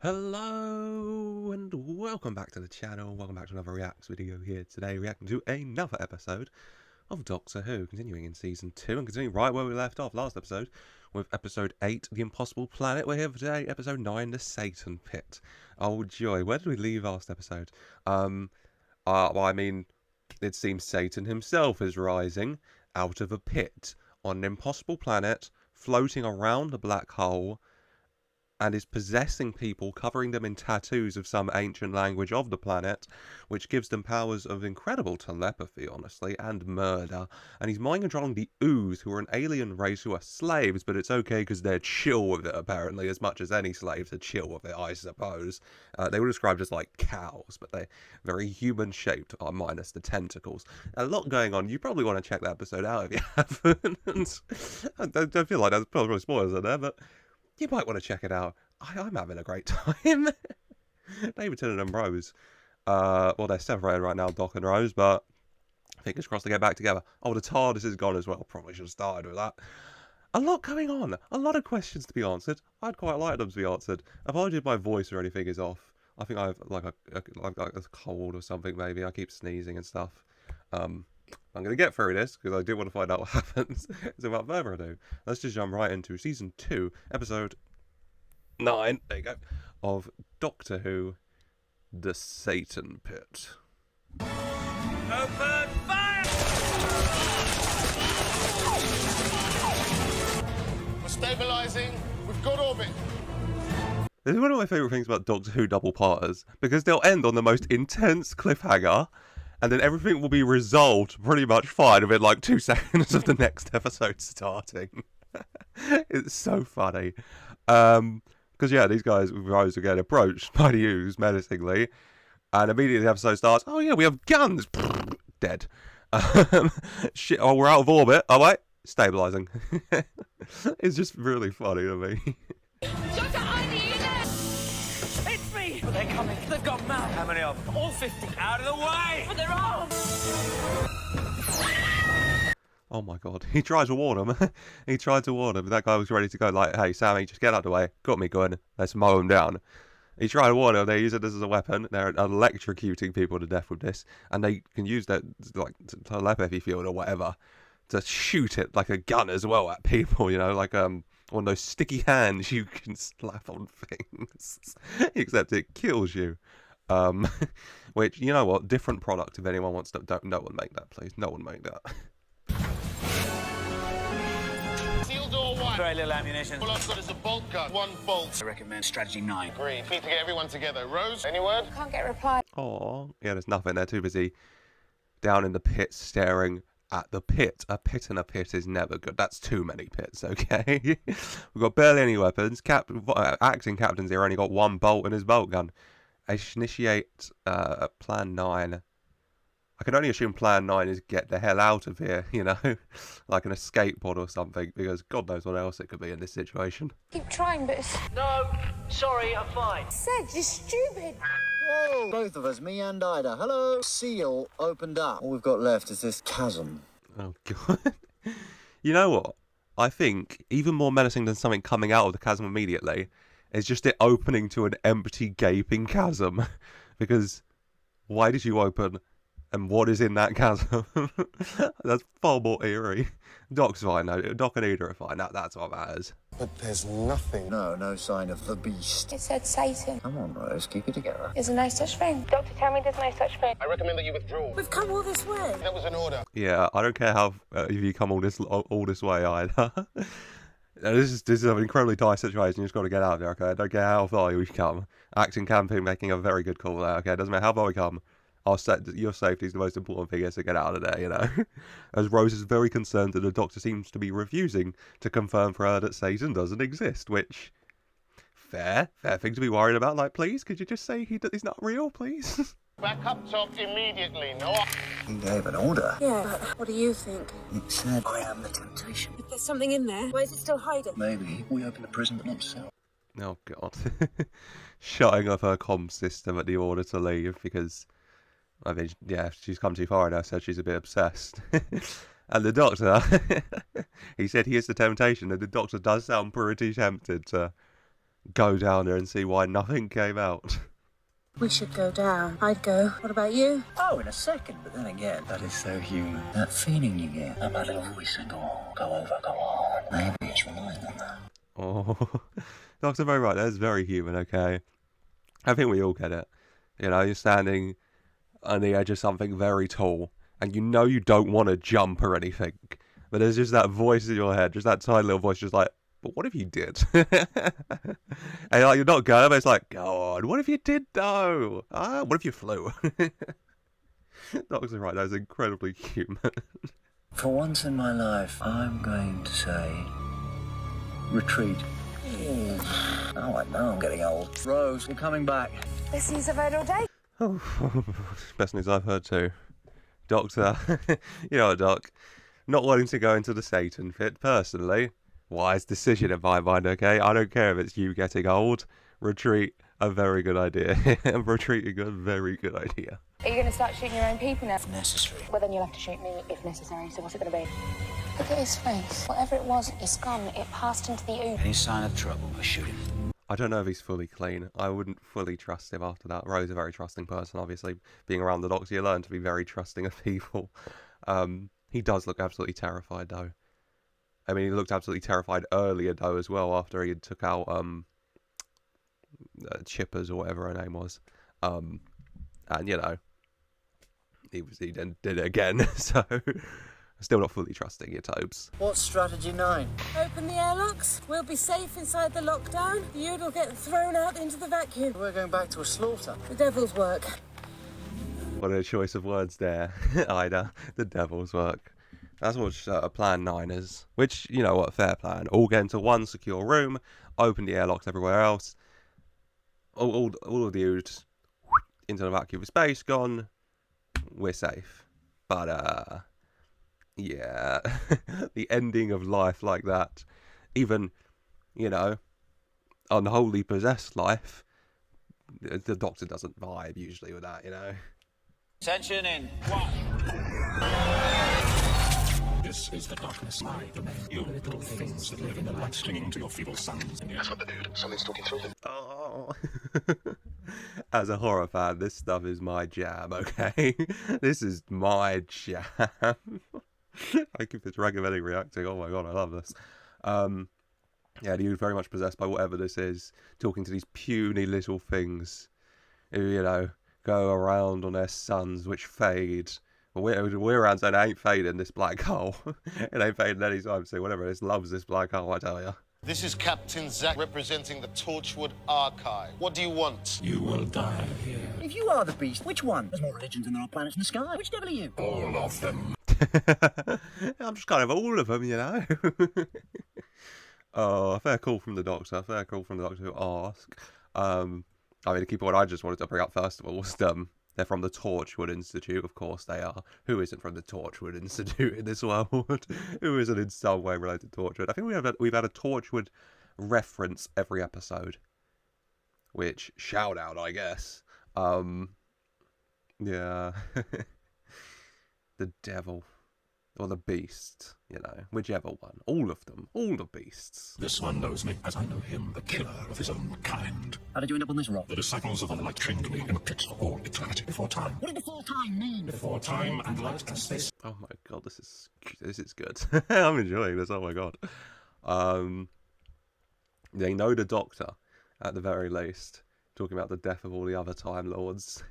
Hello and welcome back to the channel. Welcome back to another Reacts video here today, reacting to another episode of Doctor Who, continuing in season 2 and continuing right where we left off last episode with episode 8, The Impossible Planet. We're here for today, episode 9, The Satan Pit. Oh joy, where did we leave last episode? Well, I mean, it seems Satan himself is rising out of a pit on an impossible planet, floating around a black hole, and is possessing people, covering them in tattoos of some ancient language of the planet, which gives them powers of incredible telepathy, honestly, and murder. And he's mind controlling the Ooze, who are an alien race who are slaves, but it's okay because they're chill with it, apparently, as much as any slaves are chill with it, I suppose. They were described as like cows, but they're very human-shaped, minus the tentacles. A lot going on. You probably want to check that episode out if you haven't. I don't feel like there's probably spoilers in there, but you might want to check it out. I'm having a great time. David Tennant and Rose. Well, they're separated right now, Doc and Rose, but fingers crossed they get back together. Oh, the TARDIS is gone as well. Probably should have started with that. A lot going on. A lot of questions to be answered. I'd quite like them to be answered. Apologies if my voice or anything is off. I think I have like a cold or something, maybe. I keep sneezing and stuff. I'm going to get through this because I do want to find out what happens. So without further ado, let's just jump right into season 2, episode 9, there you go, of Doctor Who, The Satan Pit. Open fire! We're stabilising. We've got orbit. This is one of my favourite things about Doctor Who double-parters, because they'll end on the most intense cliffhanger, and then everything will be resolved pretty much fine within like 2 seconds of the next episode starting. It's so funny. Because yeah, these guys with Rose are getting approached by the Ooze menacingly, and immediately the episode starts. Oh yeah, we have guns. Dead. Shit. Oh, we're out of orbit. Oh wait, stabilizing. It's just really funny to me. It's me! They're coming. They've gone mad. How many of them? All 50. Out of the way! But they're armed! Oh my god. He tried to warn him. He tried to warn him, but that guy was ready to go like, hey, Sammy, just get out of the way. Got me going. Let's mow him down. He tried to warn him. They use it as a weapon. They're electrocuting people to death with this. And they can use that like telepathy field or whatever to shoot it like a gun as well at people, you know, like one of those sticky hands you can slap on things. Except it kills you. Which, you know what, different product if anyone wants to. No one make that, please. No one make that. Seal door 1. Very little ammunition. All I've got is a bolt gun. 1 bolt. I recommend strategy 9. Agreed. Need to get everyone together. Rose, any word? Can't get a reply. Oh, yeah, there's nothing. They're too busy down in the pit staring at the pit. A pit in a pit is never good. That's too many pits, okay? We've got barely any weapons. Acting captain's here only got 1 bolt in his bolt gun. Initiate plan 9. I can only assume plan 9 is get the hell out of here, you know? Like an escape pod or something, because God knows what else it could be in this situation. Keep trying, but it's... No, sorry, I'm fine. Said, you're stupid. Whoa! Both of us, me and Ida. Hello. Seal opened up. All we've got left is this chasm. Oh, God. You know what? I think even more menacing than something coming out of the chasm immediately is just it opening to an empty, gaping chasm. Because why did you open... and what is in that chasm? That's far more eerie. Doc's fine, no. Doc and Ida are fine. That's what matters. But there's nothing. No sign of the beast. It said Satan. Come on, Rose, keep it together. There's no such thing. Doctor, tell me there's no such thing. I recommend that you withdraw. We've come all this way. That was an order. Yeah, I don't care how if you come all this way either. This is an incredibly tight situation. You just got to get out of there, okay? I don't care how far you come. Acting camping, making a very good call there, okay? It doesn't matter how far we come. Your safety is the most important thing, is to get out of there, you know. As Rose is very concerned that the Doctor seems to be refusing to confirm for her that Satan doesn't exist, which, fair thing to be worried about. Like, please, could you just say he's not real, please? Back up top immediately. No. He gave an order. Yeah, but what do you think? It said, I am the temptation. If there's something in there, why is it still hiding? Maybe we open the prison but not cell. Oh, God. Shutting off her comm system at the order to leave because... I mean, yeah, she's come too far now, so she's a bit obsessed. And the Doctor, he said he is the temptation, and the Doctor does sound pretty tempted to go down there and see why nothing came out. We should go down. I'd go. What about you? Oh, in a second, but then again, that is so human. That feeling you get. And my little voice and go over, go on. Maybe it's relying on that. Oh, Doctor very right. That's very human, okay? I think we all get it. You know, you're standing on the edge of something very tall, and you know you don't want to jump or anything, but there's just that voice in your head, just that tiny little voice, just like, but what if you did? And like, you're not going, but it's like, go on, what if you did though? What if you flew? Doctor's right, that is incredibly human. For once in my life, I'm going to say, retreat. Oh, I know I'm getting old. Rose, we're coming back. Best news I've heard all day. Oh, best news I've heard too. Doctor, you know what, Doc? Not wanting to go into the Satan pit, personally, wise decision in my mind, okay? I don't care if it's you getting old. Retreat, a very good idea. Retreating, a very good idea. Are you going to start shooting your own people now? If necessary. Well, then you'll have to shoot me if necessary. So what's it going to be? Look at his face. Whatever it was, it's gone. It passed into the ooze. Any sign of trouble, I shoot him. I don't know if he's fully clean. I wouldn't fully trust him after that. Rose is a very trusting person, obviously. Being around the Doctor, you learn to be very trusting of people. He does look absolutely terrified, though. I mean, he looked absolutely terrified earlier, though, as well, after he had took out Chippers, or whatever her name was. And, you know, he then did it again, so... Still not fully trusting your Tobes. What's strategy 9? Open the airlocks. We'll be safe inside the lockdown. You'll get thrown out into the vacuum. We're going back to a slaughter. The devil's work. What a choice of words there, Ida. The devil's work. That's what Plan 9 is. Which, you know what, fair plan. All get into one secure room, open the airlocks everywhere else. All of the dudes into the vacuum of space, gone. We're safe. But, yeah, the ending of life like that, even, you know, unholy possessed life, the Doctor doesn't vibe usually with that, you know. Attention in 1. This is the darkness, my domain. You little things that live in the light, clinging to your feeble suns. That's what the dude. Something's talking through them. Oh. As a horror fan, this stuff is my jam, okay? This is my jam. I keep this recommending reacting. Oh my god, I love this. Yeah, you're very much possessed by whatever this is, talking to these puny little things who, you know, go around on their suns which fade. We're around saying it ain't fading, this black hole. It ain't fading anytime soon. Whatever it is, loves this black hole, I tell you. This is Captain Zack representing the Torchwood Archive. What do you want? You will die here. If you are the beast, which one? There's more religions than there are planets in the sky. Which devil are you? All of them. I'm just kind of all of them, you know. Oh, a fair call from the Doctor. A fair call from the Doctor who ask. I mean, the key point I just wanted to bring up first of all was they're from the Torchwood Institute. Of course they are. Who isn't from the Torchwood Institute in this world? Who isn't in some way related to Torchwood? I think we've had a Torchwood reference every episode. Which, shout out, I guess. Yeah. The devil. Or the beast, you know, whichever one. All of them. All the beasts. This one knows me as I know him, the killer of his own kind. How did you end up on this rock? The disciples of the light trained me in a pit for all eternity before time. What did before time mean? Before time and light and space. Oh my god, this is good. I'm enjoying this, oh my god. They know the Doctor, at the very least. Talking about the death of all the other Time Lords.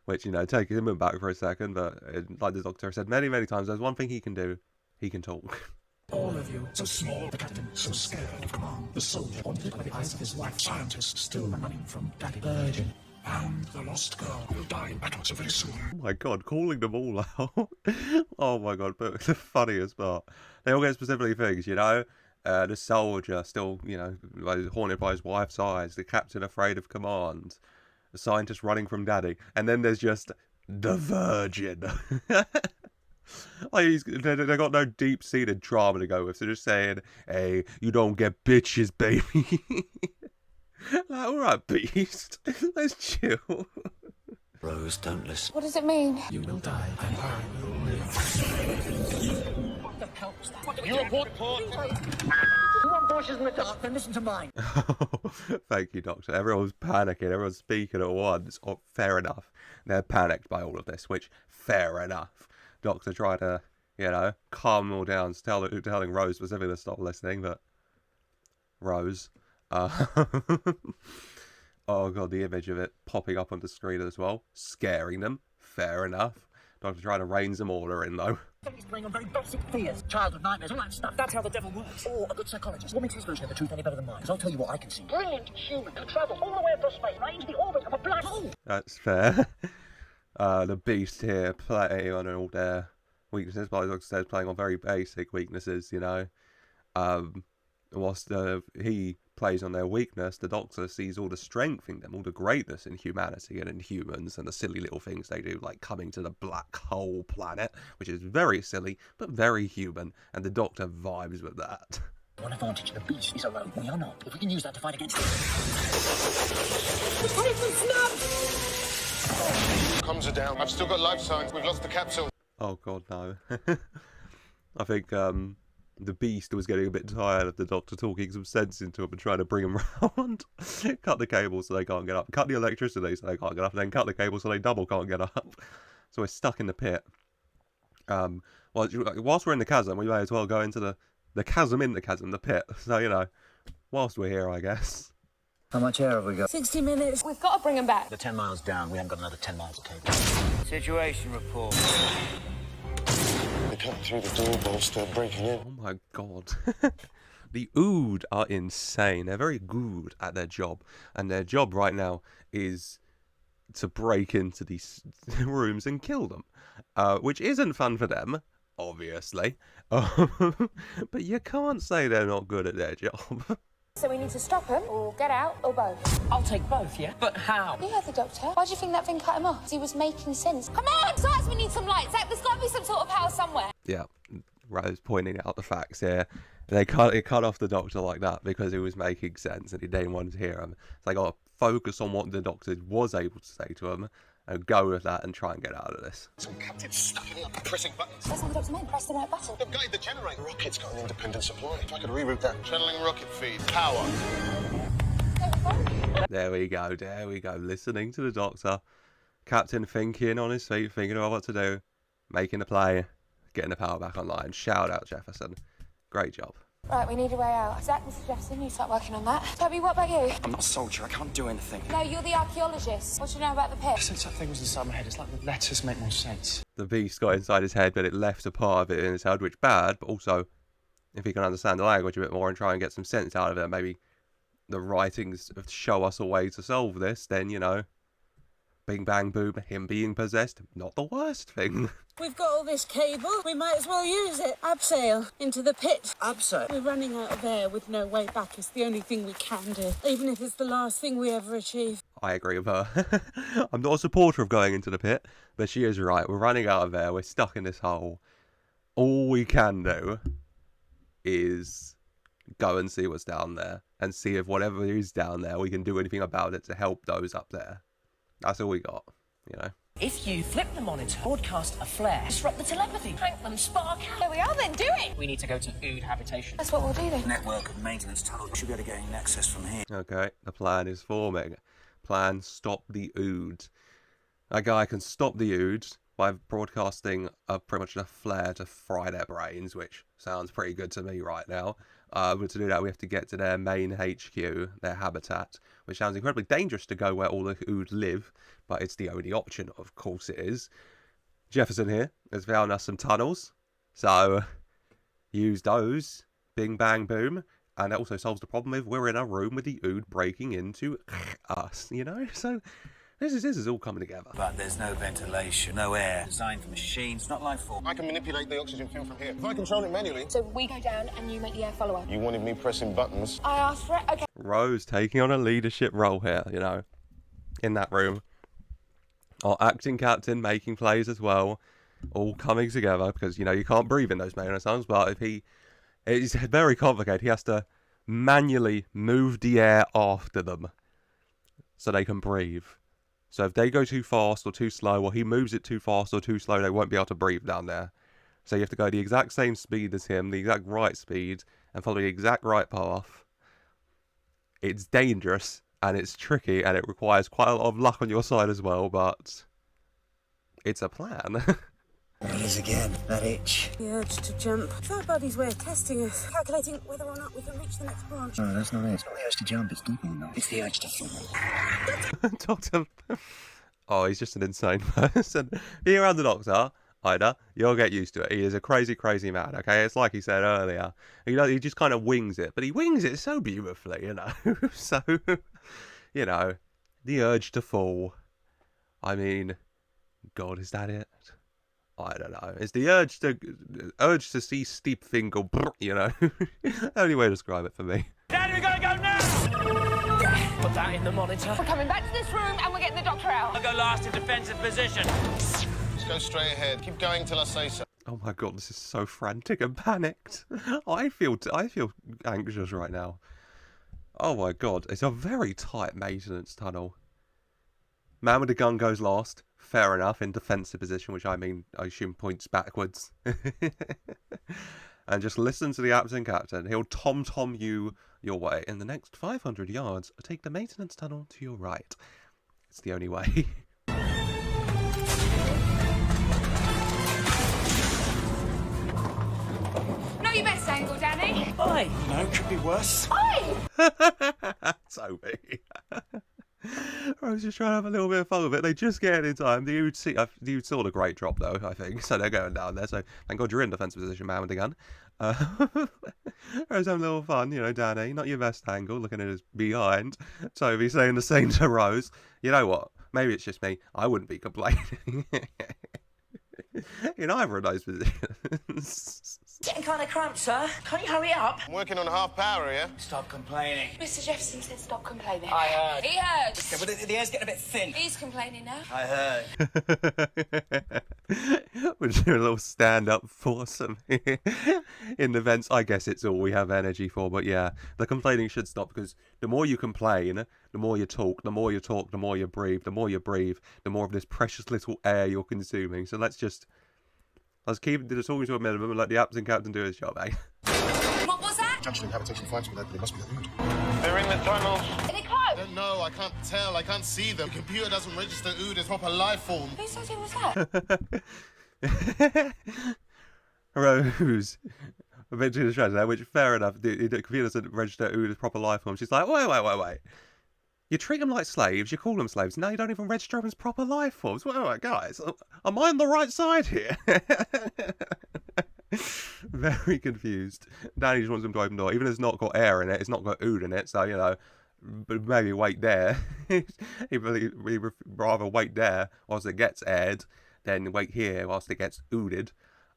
Which, you know, taking him back for a second, but like the Doctor said many, many times, there's one thing he can do. He can talk. All of you, so small, the captain, so scared of command. The soldier haunted by the eyes of his wife. Scientist still running from Daddy Virgin. And the lost girl will die in battle so very soon. Oh my god, calling them all out. Oh my god, but the funniest part. They all get specifically things, you know? The soldier still, you know, haunted by his wife's eyes. The captain afraid of command. The scientist running from Daddy. And then there's just the Virgin. Like they got no deep-seated drama to go with. So just saying, hey, you don't get bitches, baby. Like, alright, beast. Let's chill. Rose, don't listen. What does it mean? You will die and I will live. What the hell was that? You report. You want voices in the dark? Then listen to mine. Thank you, Doctor. Everyone's panicking. Everyone's speaking at once. Oh, fair enough. They're panicked by all of this, which, fair enough. Doctor tried to, calm them all down, telling Rose specifically to stop listening, but Rose. Oh, God, the image of it popping up on the screen as well. Scaring them. Fair enough. Doctor trying to rein some order in, though. He's playing on very basic fears. Childhood nightmares, all that stuff. That's how the devil works. Or a good psychologist. What makes his version of the truth any better than mine? Because I'll tell you what I can see. Brilliant human can travel all the way across space, right into the orbit of a black hole. That's fair. The Beast here playing on all their weaknesses, but as Doctor says, playing on very basic weaknesses, Whilst he plays on their weakness, the Doctor sees all the strength in them, all the greatness in humanity and in humans, and the silly little things they do, like coming to the black hole planet, which is very silly, but very human, and the Doctor vibes with that. One advantage, the Beast is alone. We are not. If we can use that to fight against him. Comms are down. I've still got life signs. We've lost the capsule. Oh, God, no. I think, the Beast was getting a bit tired of the Doctor talking some sense into him and trying to bring him round. Cut the cable so they can't get up. Cut the electricity so they can't get up. And then cut the cable so they double can't get up. So we're stuck in the pit. Whilst we're in the chasm, we may as well go into the chasm in the chasm, the pit. So, whilst we're here, I guess. How much air have we got? 60 minutes. We've got to bring him back. They're 10 miles down. We haven't got another 10 miles of cable. Situation report. They cut through the door, bolts, they're breaking in. Oh my God. The Ood are insane. They're very good at their job. And their job right now is to break into these rooms and kill them. Which isn't fun for them, obviously. But you can't say they're not good at their job. So we need to stop him, or get out, or both. I'll take both, yeah? But how? You heard the Doctor. Why do you think that thing cut him off? He was making sense. Come on! Besides, we need some lights. There's got to be some sort of power somewhere. Yeah, Rose pointing out the facts here. They cut off the Doctor like that because he was making sense and he didn't want to hear him. So they got to focus on what the Doctor was able to say to him and go with that and try and get out of this. Some captain's stuck in here pressing buttons. That's what the Doctor meant. Press the right button. They've guided the generator. The rocket's got an independent supply. If I could reroute that. Channeling rocket feed. Power. There we go. Listening to the Doctor. Captain thinking on his feet, thinking about what to do. Making a play. Getting the power back online. Shout out, Jefferson. Great job. Right, we need a way out. Zach, Mr. Jefferson, you start working on that. Toby, what about you? I'm not a soldier, I can't do anything. No, you're the archaeologist. What do you know about the pit? Since that thing was inside my head, it's like the letters make more sense. The Beast got inside his head, but it left a part of it in his head, which bad, but also, if he can understand the language a bit more and try and get some sense out of it, maybe the writings show us a way to solve this, then, bing bang boom, him being possessed, not the worst thing. We've got all this cable. We might as well use it. Abseil into the pit. Abseil? We're running out of air with no way back. It's the only thing we can do, even if it's the last thing we ever achieve. I agree with her. I'm not a supporter of going into the pit, but she is right. We're running out of air. We're stuck in this hole. All we can do is go and see what's down there and see if whatever is down there, we can do anything about it to help those up there. That's all we got, If you flip the monitor, broadcast a flare, disrupt the telepathy, crank them, spark. There we are then, do it! We need to go to Ood habitation. That's what we'll do then. Network of maintenance tunnels. We should be able to gain access from here. Okay, the plan is forming. Plan, stop the Ood. A guy can stop the Ood by broadcasting pretty much a flare to fry their brains, which sounds pretty good to me right now. But to do that, we have to get to their main HQ, their habitat, which sounds incredibly dangerous to go where all the Ood live, but it's the only option, of course it is. Jefferson here has found us some tunnels, so use those, bing bang boom, and it also solves the problem if we're in a room with the Ood breaking into us, So this is all coming together. But there's no ventilation, no air. Designed for machines, not life form. I can manipulate the oxygen field from here. If I control it manually. So we go down and you make the air follow us. You wanted me pressing buttons. I asked for it, okay. Rose taking on a leadership role here, in that room. Our acting captain making plays as well, all coming together because, you can't breathe in those mechanisms, but it's very complicated. He has to manually move the air after them so they can breathe. So if they go too fast or too slow, or he moves it too fast or too slow, they won't be able to breathe down there. So you have to go the exact same speed as him, the exact right speed, and follow the exact right path. It's dangerous, and it's tricky, and it requires quite a lot of luck on your side as well, but it's a plan. There it is again, that itch. The urge to jump. It's our body's way of testing us, calculating whether or not we can reach the next branch. No, that's not it. It's not the urge to jump, it's deeper than that. It's the urge to fall. Doctor. Oh, he's just an insane person. Being around the Doctor, Ida, you'll get used to it. He is a crazy, crazy man, okay? It's like he said earlier. You know, he just kind of wings it, but he wings it so beautifully, you know? So, you know, the urge to fall. I mean, God, is that it? I don't know. It's the urge to see steep thing go, you know? Only way to describe it for me. Daddy, we gotta go now! Put that in the monitor. We're coming back to this room and we're getting the doctor out. I'll go last in defensive position. Just go straight ahead. Keep going till I say so. Oh my God, this is so frantic and panicked. I feel anxious right now. Oh my God, it's a very tight maintenance tunnel. Man with the gun goes last. Fair enough, in defensive position, which I assume points backwards. And just listen to the absent captain. He'll tom-tom you your way. In the next 500 yards, take the maintenance tunnel to your right. It's the only way. Not your best angle, Danny. Oi! No, could be worse. Oi! Toby. I was just trying to have a little bit of fun with it. They just get it in time. The Ude saw the great drop, though, I think. So they're going down there. So thank God you're in defensive position, man with the gun. I was having a little fun, you know, Danny. Not your best angle, looking at his behind. Toby saying the same to Rose. You know what? Maybe it's just me. I wouldn't be complaining. In either of those positions. Getting kind of cramped, sir. Can't you hurry up? I'm working on half power here. Stop complaining. Mr. Jefferson said stop complaining. I heard. He heard. Yeah, but the air's getting a bit thin. He's complaining now. I heard. We're doing a little stand-up for some in the vents. I guess it's all we have energy for, but yeah, the complaining should stop, because the more you complain, the more you talk, the more you talk, the more you breathe, the more you breathe, the more of this precious little air you're consuming. So let's keep the talking to a minimum and let the absent captain do his job, eh? What was that? Junction habitation finds me that they must be the Ood. They're in the tunnels. Are they I close? don't know. I can't tell. I can't see them. The computer doesn't register Ood as proper life form. Who says it was that? Rose, a bit too distracted there, which fair enough. The computer doesn't register Ood as proper life form. She's like, wait. You treat them like slaves, you call them slaves, now you don't even register them as proper life forms. Wait, guys, am I on the right side here? Very confused. Danny just wants them to open the door, even though it's not got air in it, it's not got Ood in it, so, you know, but maybe wait there. He'd rather wait there whilst it gets aired than wait here whilst it gets Ooded.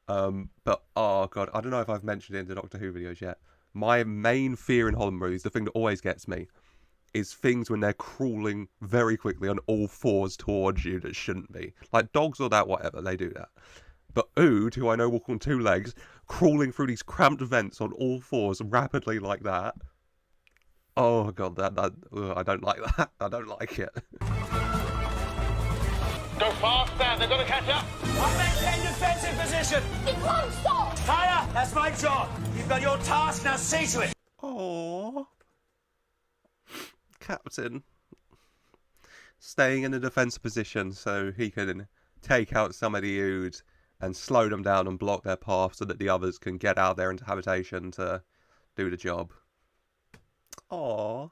But, oh God, I don't know if I've mentioned it in the Doctor Who videos yet. My main fear in Holland the thing that always gets me, is things when they're crawling very quickly on all fours towards you that shouldn't be. Like dogs or that, whatever, they do that. But Ood, who I know walk on two legs, crawling through these cramped vents on all fours rapidly like that. Oh God, I don't like that. I don't like it. Go faster. They're going to catch up. I maintain defensive position. It won't stop! Tyler, that's my job. You've got your task, now see to it. Aww. Captain. Staying in a defensive position so he can take out some of the Ood and slow them down and block their path so that the others can get out there into habitation to do the job. Aww.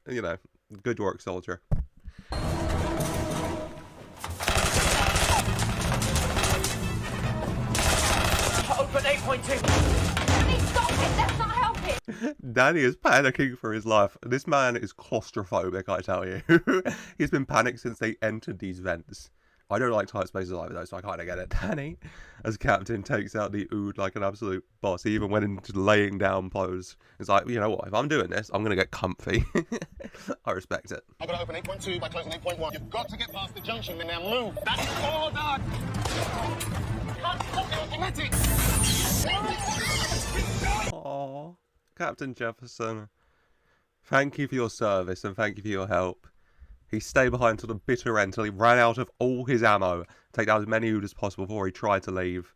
You know, good work, soldier. Open 8.2. Danny, stop it! That's not helping! Danny is panicking for his life. This man is claustrophobic, I tell you. He's been panicked since they entered these vents. I don't like tight spaces either, though, so I kind of get it. Danny, as captain, takes out the Ood like an absolute boss. He even went into laying down pose. It's like, you know what, if I'm doing this, I'm going to get comfy. I respect it. I've got to open 8.2 by closing 8.1. You've got to get past the junction and now move. That's all done. Can't stop the automatic. Aww. Captain Jefferson, thank you for your service and thank you for your help. He stayed behind till the bitter end, till he ran out of all his ammo. Take out as many Ood as possible before he tried to leave.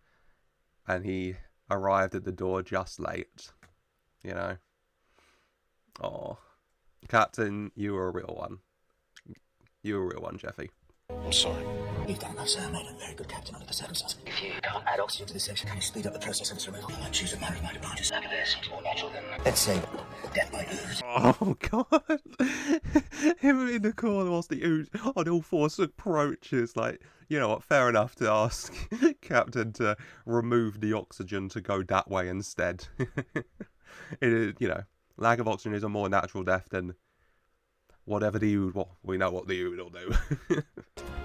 and he arrived at the door just late. You know? Oh, Captain, you were a real one. You were a real one, Jeffy. I'm sorry. You've done enough, sir. Made a very good captain under the circumstances. If you can't add oxygen to this section, can you speed up the process of its removal? I choose a married mind approach. This seems more natural than... Let's say, death by ooze. Oh, God. Him in the corner whilst the ooze on all fours approaches. Like, you know what, fair enough to ask Captain to remove the oxygen to go that way instead. It is, you know, lack of oxygen is a more natural death than whatever the ooze... Well, we know what the ooze will do.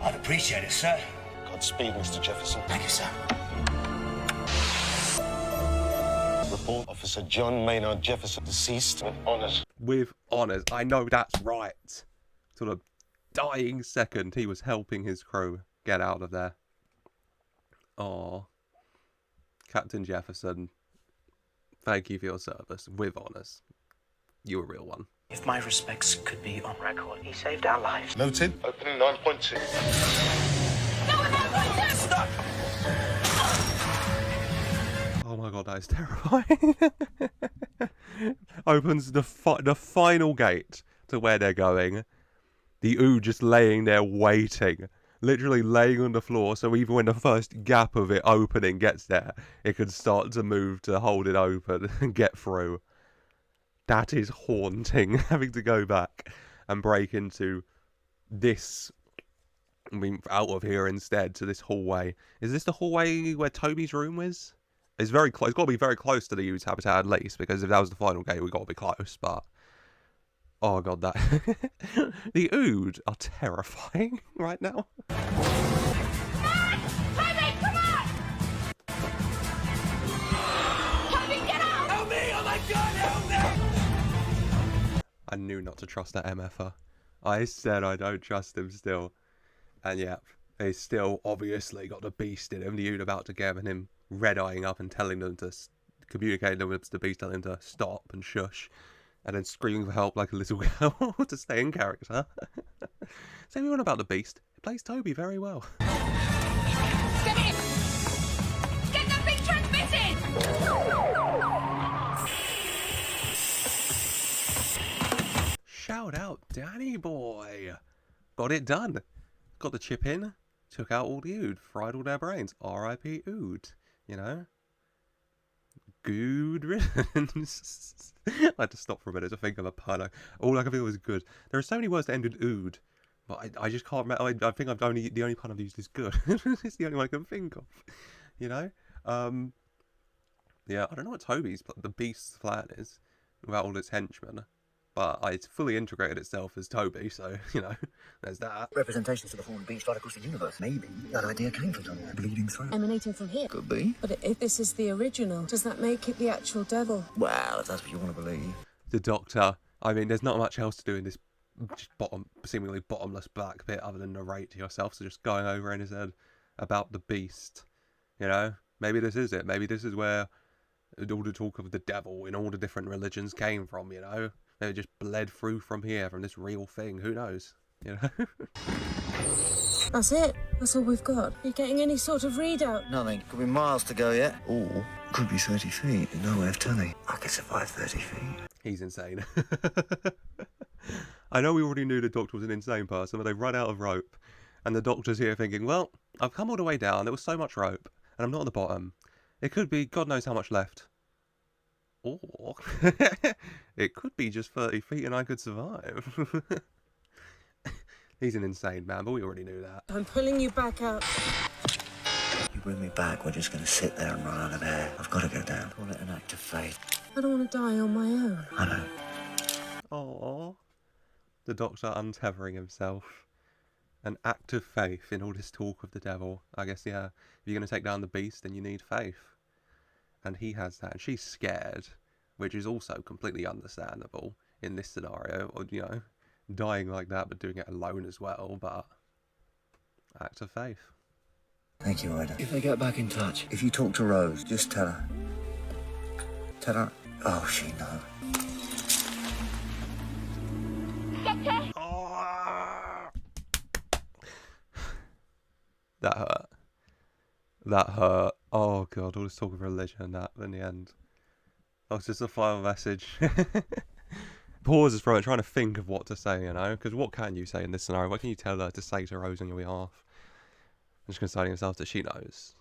I'd appreciate it, sir. Godspeed, Mr. Jefferson. Thank you, sir. Report Officer John Maynard Jefferson, deceased with honours. With honours. I know that's right. To the dying second, he was helping his crew get out of there. Oh, Captain Jefferson, thank you for your service. With honours. You're a real one. If my respects could be on record, he saved our lives. Noted. Opening 9.2. Oh my god, that is terrifying. Opens the final gate to where they're going. The ooze just laying there waiting. Literally laying on the floor, so even when the first gap of it opening gets there, it can start to move to hold it open and get through. That is haunting, having to go back and break into this... I mean, out of here instead, to this hallway. Is this the hallway where Toby's room is? It's very close. It's got to be very close to the ooze habitat at least, because if that was the final gate, we've got to be close, but... Oh god, that... The ooze are terrifying right now. Toby, come on! Toby, get out! Help me! Oh my god, help me! I knew not to trust that MFer. I said I don't trust him still. And yeah, he's still obviously got the beast in him. The ooze about to get him, and him red-eyeing up and telling them to... communicating them with the beast, telling him to stop and shush. And then screaming for help like a little girl to stay in character. Say we want about the beast. It plays Toby very well. Get in! Get that thing transmitted! Shout out, Danny boy. Got it done. Got the chip in. Took out all the ood. Fried all their brains. R.I.P. ood. You know? Good riddance. I had to stop for a minute to think of a pun. All I could think of was good. There are so many words that end in ood, but I just can't remember. I think the only pun I've used is good. It's the only one I can think of. You know? Yeah, I don't know what Toby's, the beast's plan is without all its henchmen. But it's fully integrated itself as Toby, so, you know, there's that. Representations of the horned beast right across the universe. Maybe that idea came from somewhere. Bleeding through. Emanating from here. Could be. But if this is the original, does that make it the actual devil? Well, if that's what you want to believe. The Doctor, I mean, there's not much else to do in this just seemingly bottomless black bit other than narrate to yourself, so just going over in his head about the beast. You know, maybe this is it. Maybe this is where all the talk of the devil in all the different religions came from, you know? Maybe it just bled through from here, from this real thing. Who knows? You know? That's it. That's all we've got. Are you getting any sort of readout? Nothing. Could be miles to go yet. Or could be 30 feet. No way of telling. I could survive 30 feet. He's insane. I know we already knew the Doctor was an insane person, but they've run out of rope. And the Doctor's here thinking, well, I've come all the way down. There was so much rope. And I'm not on the bottom. It could be God knows how much left. Or it could be just 30 feet and I could survive. He's an insane man, but we already knew that. I'm pulling you back up. You bring me back, we're just going to sit there and run out of air. I've got to go down. Call it an act of faith. I don't want to die on my own. I know. Aww. The Doctor untethering himself. An act of faith in all this talk of the devil. I guess, yeah, if you're going to take down the beast, then you need faith. And he has that, and she's scared, which is also completely understandable in this scenario, or, you know, dying like that, but doing it alone as well, but act of faith. Thank you, Ida. If they get back in touch, if you talk to Rose, just tell her. Tell her. Oh, she knows. Doctor! Oh! That hurt. That hurt. Oh god, all this talk of religion and that in the end. That was just a final message. Pauses from it, trying to think of what to say, you know? Because what can you say in this scenario? What can you tell her to say to Rose on your behalf? I'm just considering herself that she knows.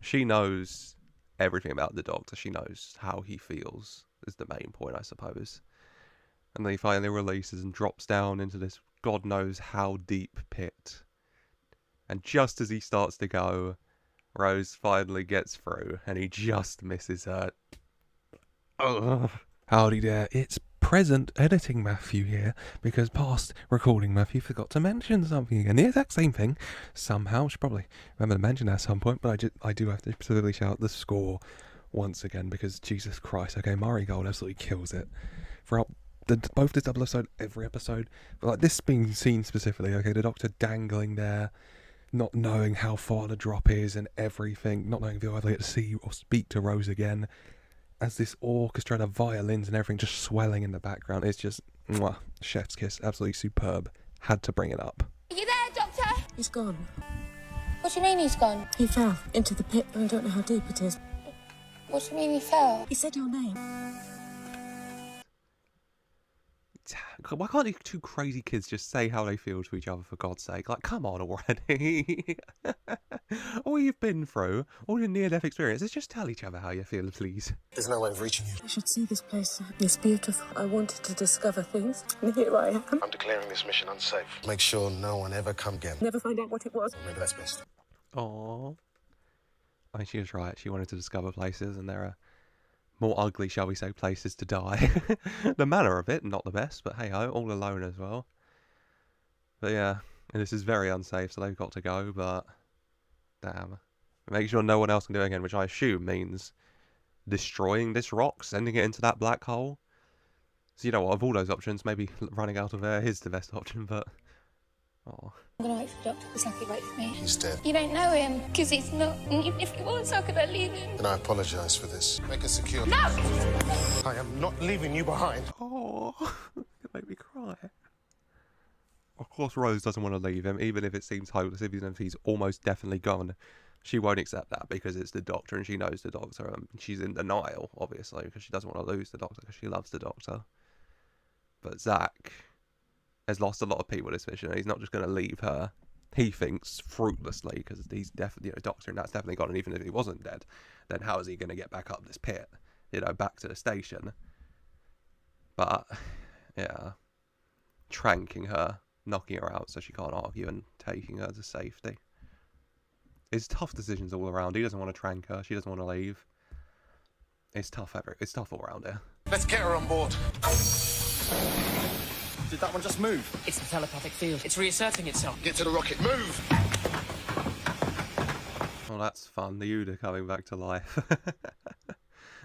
She knows everything about the Doctor. She knows how he feels, is the main point, I suppose. And then he finally releases and drops down into this God knows how deep pit. And just as he starts to go, Rose finally gets through, and he just misses her. Ugh. Howdy there, it's present editing Matthew here, because past recording Matthew forgot to mention something again. The exact same thing, somehow. Should probably remember to mention that at some point, but I do have to specifically shout out the score once again, because Jesus Christ, okay, Murray Gold absolutely kills it. Throughout both this double episode, every episode, but like this being seen specifically, okay, the Doctor dangling there, not knowing how far the drop is and everything, not knowing if he'll ever get to see or speak to Rose again, as this orchestra, the violins and everything just swelling in the background. It's just, mwah, chef's kiss, absolutely superb. Had to bring it up. Are you there, Doctor? He's gone. What do you mean he's gone? He fell into the pit, and I don't know how deep it is. What do you mean he fell? He said your name. Why can't these two crazy kids just say how they feel to each other, for God's sake? Like, come on already. All you've been through, all your near-death experiences, just tell each other how you feel, please. There's no way of reaching you. I should see this place. It's beautiful. I wanted to discover things, and here I am. I'm declaring this mission unsafe. Make sure no one ever come again. Never find out what it was. Maybe that's best. Aww. I mean, she was right. She wanted to discover places, and there are more ugly, shall we say, places to die. The manner of it, not the best, but hey-ho, all alone as well. But yeah, and this is very unsafe, so they've got to go, but damn. Make sure no one else can do it again, which I assume means destroying this rock, sending it into that black hole. So you know what, of all those options, maybe running out of air is the best option, but... Oh. I'm gonna wait for the Doctor. It's like he wait for me. He's dead. You don't know him, because he's not. And even if he was, how could I leave him? And I apologise for this. Make it secure. No! I am not leaving you behind. Oh, it made me cry. Of course, Rose doesn't want to leave him, even if it seems hopeless, even if he's almost definitely gone. She won't accept that because it's the Doctor and she knows the Doctor. And she's in denial, obviously, because she doesn't want to lose the Doctor because she loves the Doctor. But Zach has lost a lot of people this mission, and he's not just going to leave her. He thinks fruitlessly, because he's definitely, Doctor, and that's definitely gone. And even if he wasn't dead, then how is he going to get back up this pit? Back to the station. But yeah, tranking her, knocking her out so she can't argue, and taking her to safety. It's tough decisions all around. He doesn't want to trank her. She doesn't want to leave. It's tough. It's tough all around here. Let's get her on board. Did that one just move? It's the telepathic field. It's reasserting itself. Get to the rocket. Move! Oh, that's fun. The Uda coming back to life.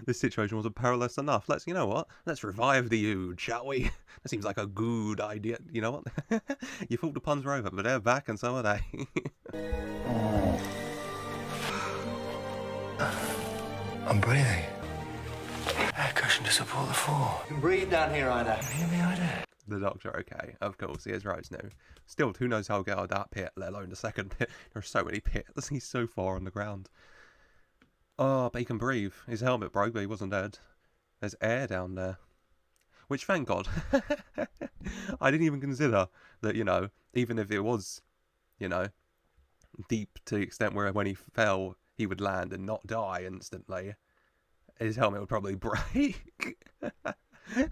This situation wasn't perilous enough. You know what? Let's revive the Ude, shall we? That seems like a good idea. You know what? You thought the puns were over, but they're back and so are they. I'm breathing. Air cushion to support the floor. You can breathe down here, Ida. Hear me, Ida? The Doctor, okay. Of course, he is Rose now. Still, who knows how to get out of that pit, let alone the second pit. There are so many pits. He's so far on the ground. Oh, but he can breathe. His helmet broke, but he wasn't dead. There's air down there. Which, thank God. I didn't even consider that, even if it was, deep to the extent where when he fell, he would land and not die instantly. His helmet would probably break.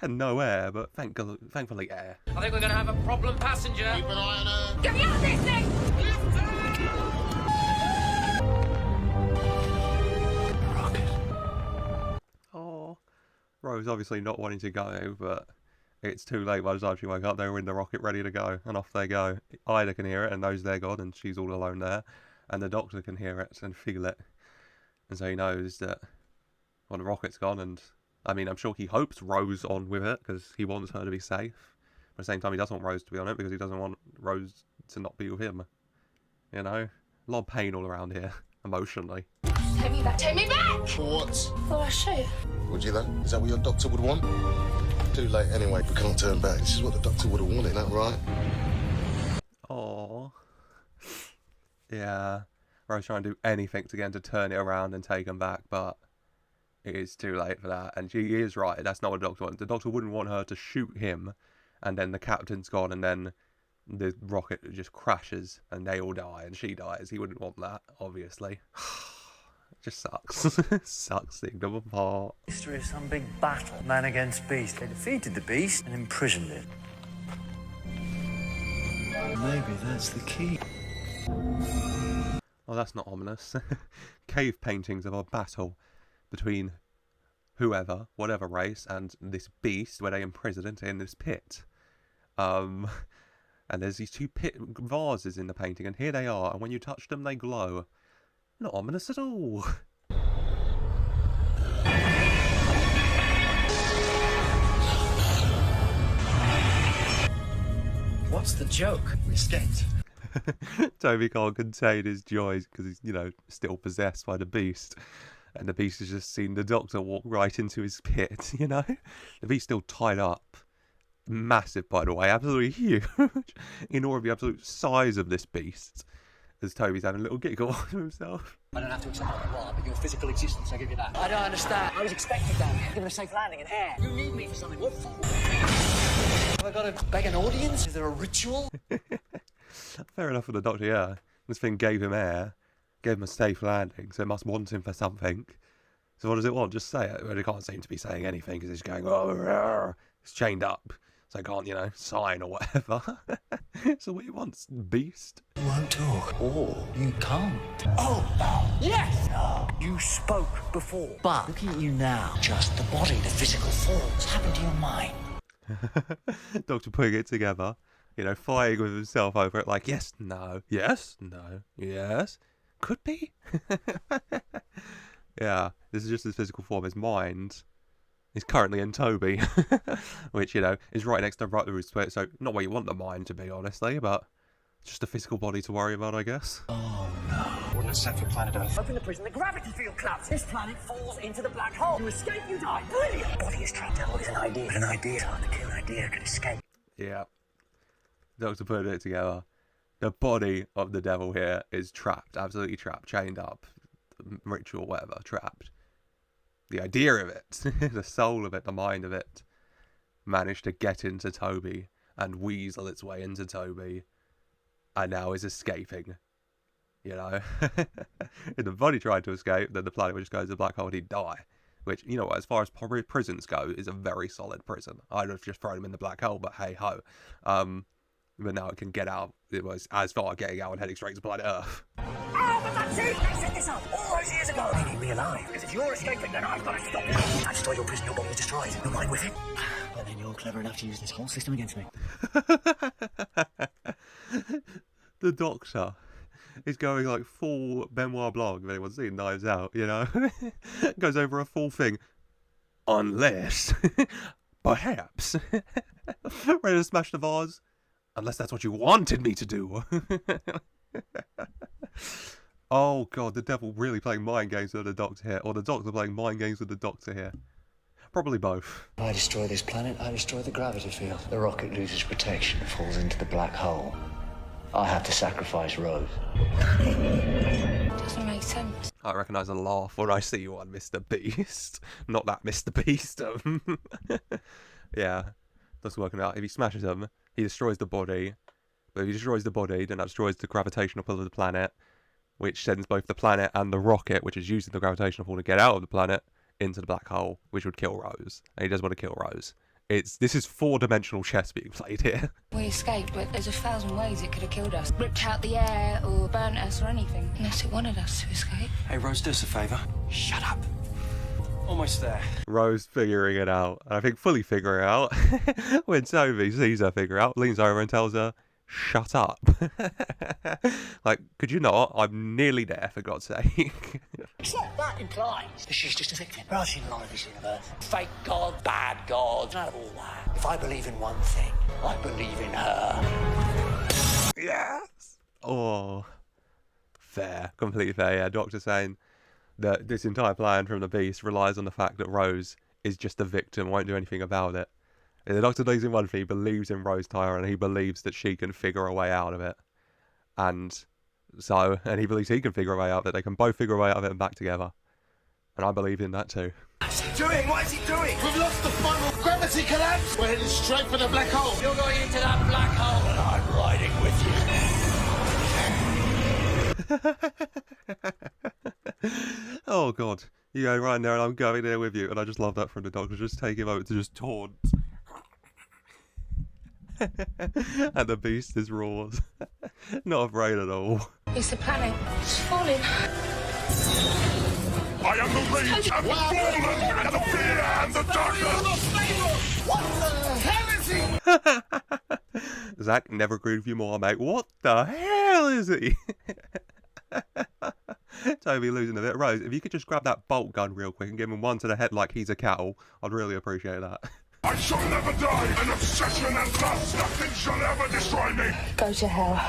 And no air, but thankfully air. I think we're going to have a problem passenger. Keep an eye on her. Get me out of this thing! Rocket. Oh, Rose obviously not wanting to go, but it's too late by the time she woke up. They were in the rocket ready to go, and off they go. Ida can hear it and knows they're gone, and she's all alone there. And the Doctor can hear it and feel it. And so he knows that, well, the rocket's gone, and I mean, I'm sure he hopes Rose on with it, because he wants her to be safe. But at the same time, he doesn't want Rose to be on it, because he doesn't want Rose to not be with him. A lot of pain all around here, emotionally. Take me back, take me back! What? For our show. Would you though? Is that what your Doctor would want? Too late anyway, we can't turn back. This is what the Doctor would have wanted, isn't that right? Aww. Yeah. Rose trying to do anything to get him to turn it around and take him back, but it is too late for that. And she is right. That's not what the Doctor wants. The Doctor wouldn't want her to shoot him, and then the captain's gone, and then the rocket just crashes, and they all die, and she dies. He wouldn't want that, obviously. It just sucks. Sucks seeing them apart. History of some big battle, man against beast. They defeated the beast and imprisoned it. Maybe that's the key. Oh, that's not ominous. Cave paintings of a battle between whatever race, and this beast where they imprisoned it in this pit. And there's these two pit vases in the painting, and here they are, and when you touch them, they glow. Not ominous at all. What's the joke? We escaped. Toby can't contain his joy because he's, still possessed by the beast. And the beast has just seen the Doctor walk right into his pit, The beast's still tied up. Massive, by the way, absolutely huge. In awe of the absolute size of this beast. As Toby's having a little giggle to himself. I don't have to accept what you are, but your physical existence, I give you that. I don't understand. I was expected down here, given a safe landing and air. You need me for something. What for? Have I got to beg an audience? Is there a ritual? Fair enough for the Doctor, yeah. This thing gave him air, gave him a safe landing, so it must want him for something. So what does it want? Just say it. Well, it can't seem to be saying anything because it's going, oh, it's chained up. So I can't, sign or whatever. So what he wants, beast? You won't talk. Oh, you can't. Oh, yes! No, you spoke before. But looking at you now, just the body, the physical form. What's happened to your mind? Doctor putting it together, fighting with himself over it, like, yes, no, yes, could be. Yeah, this is just his physical form. His mind is currently in Toby, which, is right next to Rose, so not where you want the mind to be, honestly, but just a physical body to worry about, I guess. Oh, no. Ordnance set for planet Earth. Open the prison, the gravity field collapses. This planet falls into the black hole. You escape, you die. Brilliant! The body is trapped. Devil is an idea. But an idea is hard to kill. An idea can escape. Yeah. Doctor putting it together. The body of the devil here is trapped, absolutely trapped, chained up, ritual, whatever, trapped. The idea of it, the soul of it, the mind of it, managed to get into Toby and weasel its way into Toby, and now is escaping. If the body tried to escape, then the planet would just go to the black hole and he'd die. Which, as far as prisons go, is a very solid prison. I'd have just thrown him in the black hole, but hey ho. But now it can get out. It was as far getting out and heading straight to planet Earth. Oh, but that's it! They set this up all those years ago. They need me alive. Because if you're escaping, then I've got to stop you. I destroy your prison, your body is destroyed. Your mind with it. And then you're clever enough to use this whole system against me. The Doctor is going like full Benoit Blanc, if anyone's seen Knives Out, Goes over a full thing. Unless, perhaps, ready to smash the vase. Unless that's what you wanted me to do. Oh god, the devil really playing mind games with the Doctor here, or the Doctor playing mind games with the Doctor here. Probably both. I destroy this planet, I destroy the gravity field. The rocket loses protection, falls into the black hole. I have to sacrifice Rose. Doesn't make sense. I recognise a laugh when I see one, Mr. Beast. Not that Mr. Beast. Yeah, that's working out. If he smashes him, he destroys the body. But if he destroys the body, then that destroys the gravitational pull of the planet, which sends both the planet and the rocket, which is using the gravitational pull to get out of the planet, into the black hole, which would kill Rose. And he does want to kill Rose. This is 4-dimensional chess being played here. We escaped, but there's 1,000 ways it could have killed us. Ripped out the air or burnt us or anything. Unless it wanted us to escape. Hey, Rose, do us a favour. Shut up. Almost there. Rose figuring it out. And I think fully figuring it out when Toby sees her figure out, leans over and tells her, shut up. Like, could you not? I'm nearly there, for God's sake. Except that implies that she's just a victim. There are seen a lot of this universe. Fake God, bad God, none of all that. If I believe in one thing, I believe in her. Yes! Oh. Fair. Completely fair, yeah. Doctor saying that this entire plan from the Beast relies on the fact that Rose is just a victim, won't do anything about it. And the Doctor believes in one thing, he believes in Rose Tyler, and he believes that she can figure a way out of it. And So, and he believes he can figure a way out of it. They can both figure a way out of it and back together. And I believe in that too. What's he doing? What is he doing? We've lost the funnel. Gravity collapse. We're heading straight for the black hole. You're going into that black hole, and I'm riding with you. Oh god. You go right there and I'm going there with you. And I just love that from the Doctor. Just take him over to just taunt. And the beast is roars. Not afraid at all. It's the planet. It's falling. I am the rage and the fallen, and the fear and the darkness. What the hell is he? Zach, never agreed with you more, mate. What the hell is he? Toby losing a bit. Rose, if you could just grab that bolt gun real quick and give him one to the head like he's a cattle, I'd really appreciate that. I shall never die. An obsession and lust. Nothing shall ever destroy me. Go to hell.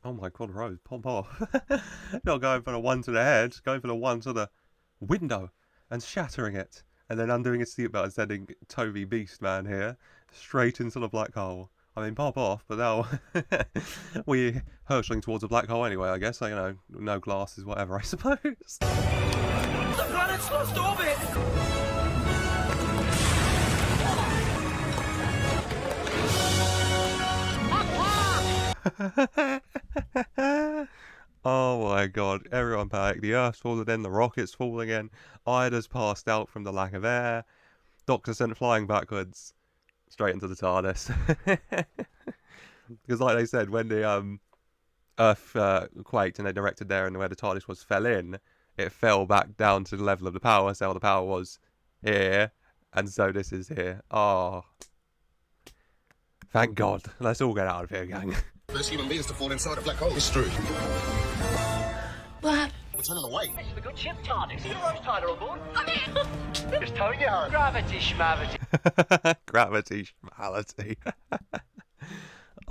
Oh my god, Rose, pop off. Not going for the one to the head, going for the one to the window and shattering it. And then undoing his seatbelt and sending Toby Beastman here straight into the black hole. I mean, pop off, but now we're hurtling towards a black hole anyway, I guess. So, you know, no glasses, whatever, I suppose. The planet's lost orbit! Oh my god, everyone panicked. The Earth's falling in, the rocket's falling in. Ida's passed out from the lack of air. Doctor sent flying backwards straight into the TARDIS. Because like they said, when the Earth quaked and they directed there and where the TARDIS was fell in, it fell back down to the level of the power, so the power was here, and so this is here. Oh. Thank God. Let's all get out of here, gang. First human beings to fall inside a black hole. History. What? We're turning away. This is a good ship, TARDIS. Is Rose Tyler on board? Just towing you home. Gravity schmavity. Gravity schmality.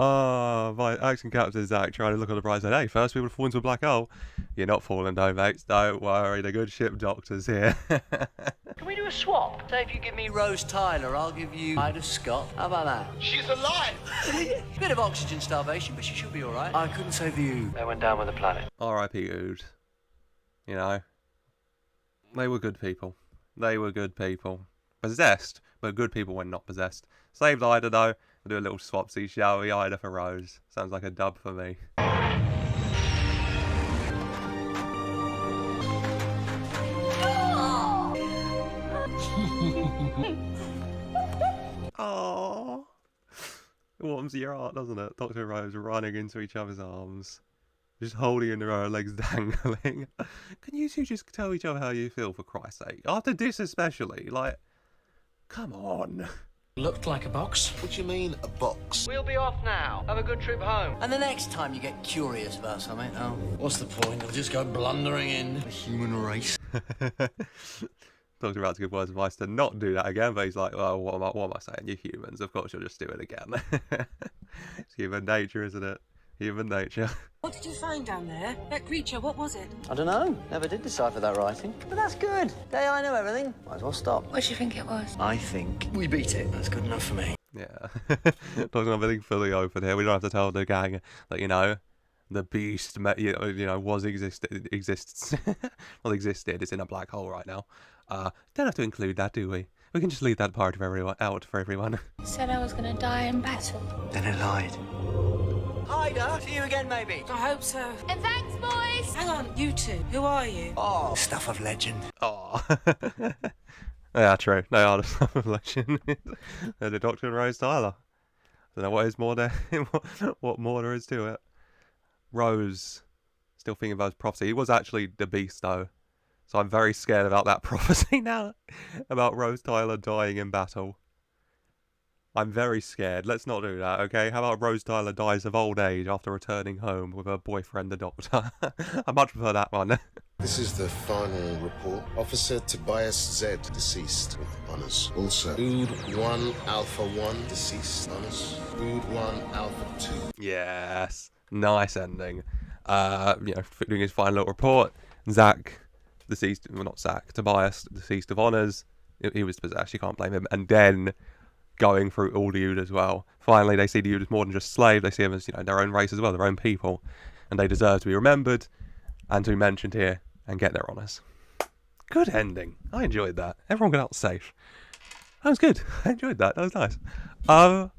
Oh, my action captain Zach trying to look on the bright side. Hey, first people to fall into a black hole. You're not falling though, mates. Don't worry, the good ship doctor's here. Can we do a swap? Say if you give me Rose Tyler, I'll give you Ida Scott. How about that? She's alive. Bit of oxygen starvation, but she should be alright. I couldn't save you. They went down with the planet. R.I.P. Ood. You know, they were good people. They were good people. Possessed, but good people when not possessed. Saved Ida though. We'll do a little swapsy, shall we? Ida for Rose. Sounds like a dub for me. Oh, it warms your heart, doesn't it? Dr. Rose running into each other's arms, just holding her legs dangling. Can you two just tell each other how you feel, for Christ's sake? After this especially, like, come on. Looked like a box. What do you mean, a box? We'll be off now. Have a good trip home. And the next time you get curious about something, oh, What's the point? I'll just go blundering in. The human race. Talking about to give words of advice to not do that again, but he's like, well, what am I saying? You're humans. Of course you'll just do it again. It's human nature, isn't it? Human nature. What did you find down there? That creature, what was it? I don't know. Never did decipher that writing. But that's good. Day I know everything. Might as well stop. What do you think it was? I think we beat it. That's good enough for me. Yeah. Talking everything fully open here. We don't have to tell the gang that, you know, the beast, you know, exists. Well, existed. It's in a black hole right now. Don't have to include that, do we? We can just leave that part of everyone out for everyone. Said I was gonna die in battle. Then it lied. Ida, see you again maybe. I hope so. And thanks, boys! Hang on, you two. Who are you? Oh, stuff of legend. Oh. Yeah, true. They are the stuff of legend. They're the Doctor and Rose Tyler. Don't know what is more there. What more there is to it. Rose, still thinking about his prophecy. He was actually the beast, though. So I'm very scared about that prophecy now. About Rose Tyler dying in battle. I'm very scared. Let's not do that, okay? How about Rose Tyler dies of old age after returning home with her boyfriend, the Doctor? I much prefer that one. This is the final report. Officer Tobias Z, deceased, with honours. Also, Ood 1 Alpha 1, deceased, honours. Ood 1 Alpha 2. Yes. Nice ending. You know, doing his final little report. Zach, deceased, well not Zach, Tobias, deceased of honours. He was possessed, you can't blame him. And then going through all the Ood as well. Finally, they see the Ood as more than just slaves. They see them as, you know, their own race as well, their own people. And they deserve to be remembered and to be mentioned here and get their honours. Good ending. I enjoyed that. Everyone got out safe. That was good. I enjoyed that. That was nice.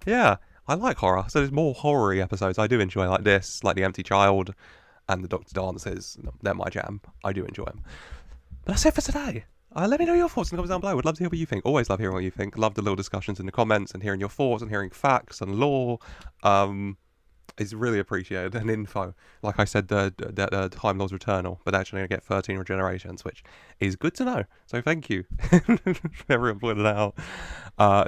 Yeah, I like horror. So there's more horror-y episodes I do enjoy, like this, like The Empty Child and The Doctor Dances. They're my jam. I do enjoy them. But that's it for today. Let me know your thoughts in the comments down below. Would love to hear what you think. Always love hearing what you think. Love the little discussions in the comments and hearing your thoughts and hearing facts and lore. Is really appreciated, and info. Like I said, the Time Lord's Returnal, but actually going to get 13 regenerations, which is good to know. So thank you. Everyone pointed out.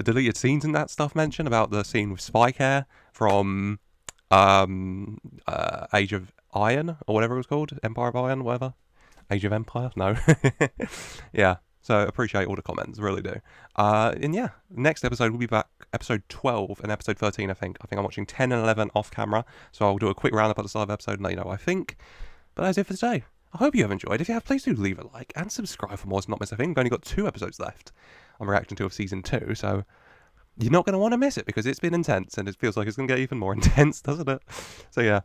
Deleted scenes and that stuff mentioned about the scene with Spike Hair from Age of Iron, or whatever it was called. Empire of Iron, whatever. Age of Empire? No. Yeah. So appreciate all the comments, really do. And yeah, next episode will be back, episode 12 and episode 13, I think. I think I'm watching 10 and 11 off camera, so I'll do a quick roundup at the start of the episode and let you know what I think. But that's it for today. I hope you have enjoyed. If you have, please do leave a like and subscribe for more to not miss a thing. We've only got 2 episodes left. I'm reacting to of season 2, so you're not going to want to miss it because it's been intense and it feels like it's going to get even more intense, doesn't it? So yeah.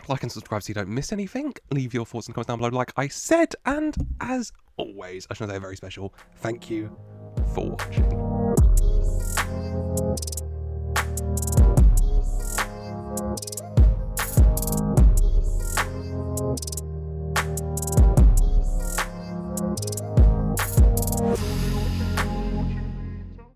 Like and subscribe so you don't miss anything. Leave your thoughts in the comments down below, like I said. And as always, I should say a very special thank you for watching.